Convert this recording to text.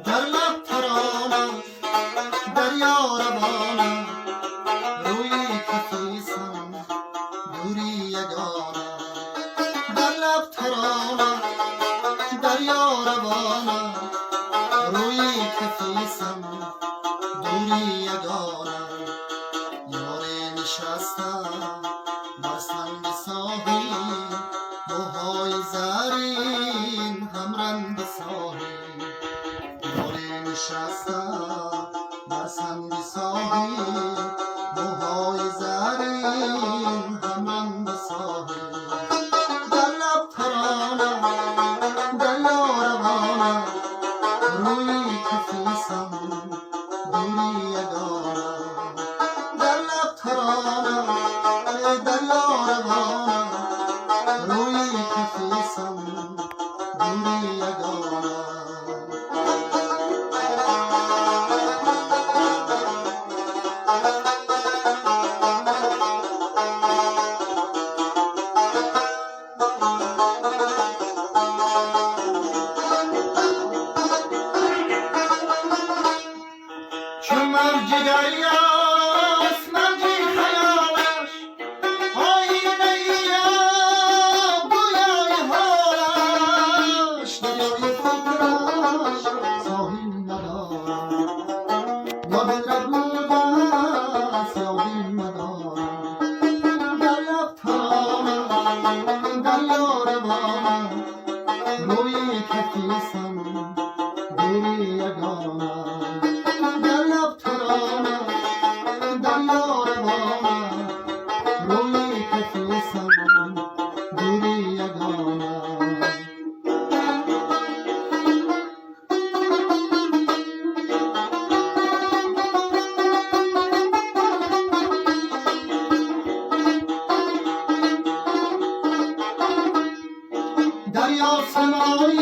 در لب ترانم دریا روانم روی کفیسم دوری یگانم در لب ترانم دریا روانم روی کفیسم دوری یگانم یار نشستم بر سنگ ساحل موهای زرین همرنگ ساحل یار نشستم بر سنگ ساحل موهای زرین همرنگ ساحل در لب ترانم دریا روانم روی کفیسم دوری یگانم در لب ترانم دریا روانم روی کفیسم دوری یگانم چون مرج دریاست مرجی خیالش آینه گویای حالش دریای فکرش ساحل ندارم یا دل ربودست یا دل ندارم در لب ترانم دریا روانم روی کفیسم دوری یگانم در لب ترانم دریا روانم روی کفیسم دوری یگانم دریا سمایی